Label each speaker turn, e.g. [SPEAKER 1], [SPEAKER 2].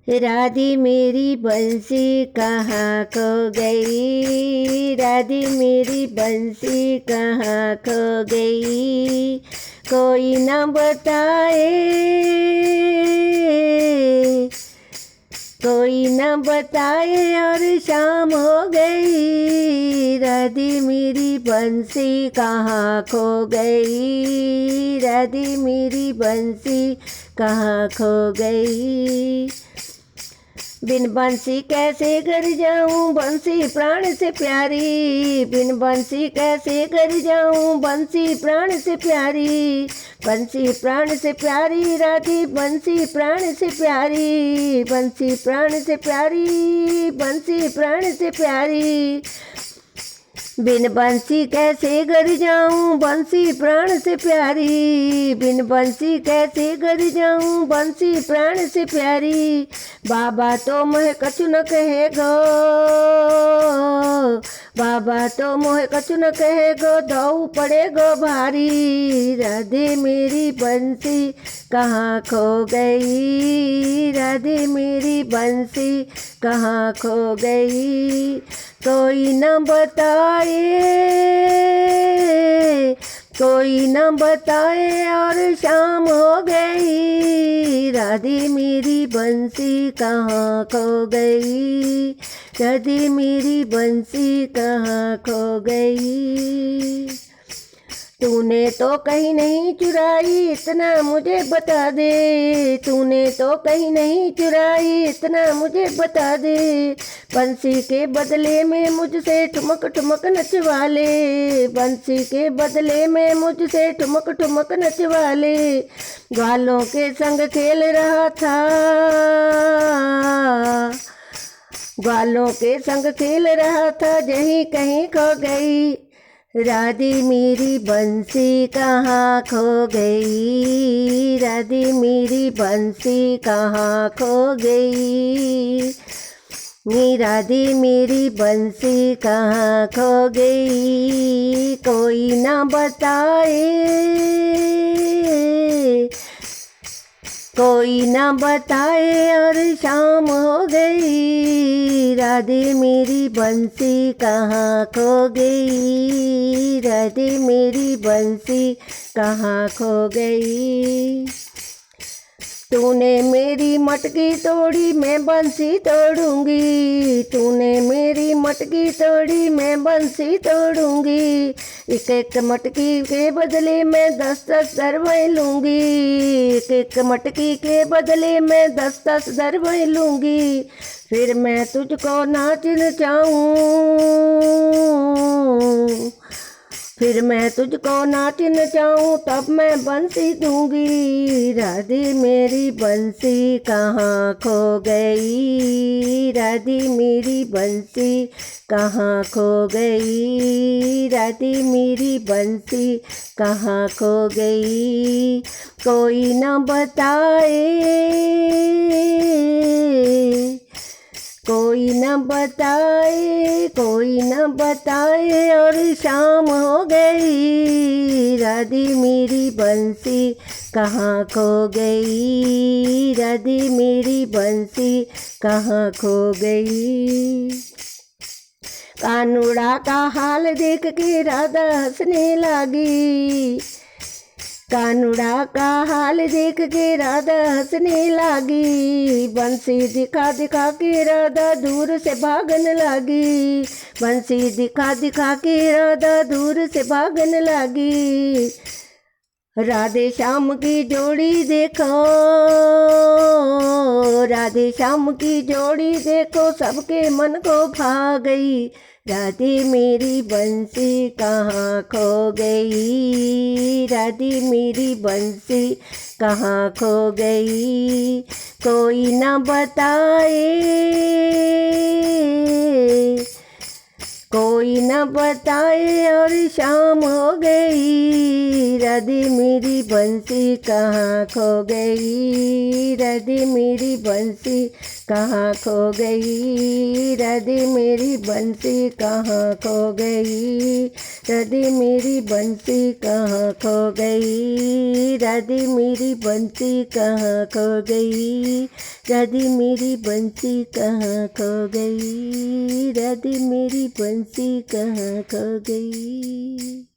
[SPEAKER 1] राधी मेरी बंसी कहाँ खो गई, राधी मेरी बंसी कहाँ खो गई, कोई न बताए, कोई न बताए और शाम हो गई, राधी मेरी बंसी कहाँ खो गई, राधी मेरी बंसी कहाँ खो गई। बिन बंसी कैसे घर जाऊं, बंसी प्राण से प्यारी, बिन बंसी कैसे घर जाऊं, बंसी प्राण से प्यारी, बंसी प्राण से प्यारी, राधी बंसी प्राण से प्यारी, बंसी प्राण से प्यारी, बंसी प्राण से प्यारी। बिन बंसी कैसे घर जाऊं, बंसी प्राण से प्यारी, बिन बंसी कैसे घर जाऊं, बंसी प्राण से प्यारी। बाबा तो मोहे कछु न कहे गो, बाबा तो मोहे कछु न कहे गो, दऊ पड़े गो भारी, राधे मेरी बंसी कहाँ खो गई, राधे मेरी बंसी कहाँ खो गई, कोई न बताए, कोई न बताए और शाम हो गई, राधे मेरी बंसी कहाँ खो गई, राधे मेरी बंसी कहाँ खो गई। तूने तो कहीं नहीं चुराई, इतना मुझे बता दे, तूने तो कहीं नहीं चुराई, इतना मुझे बता दे, बंसी के बदले में मुझसे ठुमक ठुमक नचवा ले, बंसी के बदले में मुझसे ठुमक ठुमक नचवा ले। ग्वालों के संग खेल रहा था, ग्वालों के संग खेल रहा था, जहीं कहीं खो गई, राधी मेरी बंसी कहाँ खो गई, राधी मेरी बंसी कहाँ खो गई, राधी मेरी बंसी कहाँ खो गई, कोई ना बताए, कोई ना बताए और शाम हो गई, राधे मेरी बंसी कहाँ खो गई, राधे मेरी बंसी कहाँ खो गई। तूने मेरी मटकी तोड़ी मैं बंसी तोड़ूंगी, तूने मेरी मटकी तोड़ी मैं बंसी तोड़ूंगी, एक एक मटकी के बदले मैं 10-10 दरबे लूंगी, एक एक मटकी के बदले मैं 10-10 दरबे लूंगी, फिर मैं तुझको नाच नचाऊं, फिर मैं तुझको नाच नचाऊं, तब मैं बंसी दूंगी, राधे मेरी बंसी कहाँ खो गई, राधे मेरी बंसी कहाँ खो गई, राधे मेरी बंसी कहाँ खो गई, कोई न बताए, कोई न बताए, कोई न बताए और शाम हो गई, राधे मेरी बंसी कहाँ खो गई, राधे मेरी बंसी कहाँ खो गई। कानूड़ा का हाल देख के राधा हंसने लगी, कानूड़ा का हाल देख के राधा हंसने लगी, बंसी दिखा दिखा के राधा दूर से भागने लगी, बंसी दिखा दिखा के राधा दूर से भागने लगी। राधे श्याम की जोड़ी देखो, राधे श्याम की जोड़ी देखो, सबके मन को भा गई, राधे मेरी बंसी कहाँ खो गई, राधे मेरी बंसी कहाँ खो गई, कोई न बताए, कोई न बताए और शाम हो गई, राधे मेरी बंसी कहाँ खो गई, राधे मेरी बंसी कहाँ खो गई, राधे मेरी बंसी कहाँ खो गई, राधे मेरी बंसी कहाँ खो गई, राधे मेरी बंसी कहाँ खो गई, राधे मेरी बंसी कहाँ खो गई, राधे मेरी बंसी कहाँ खो गई।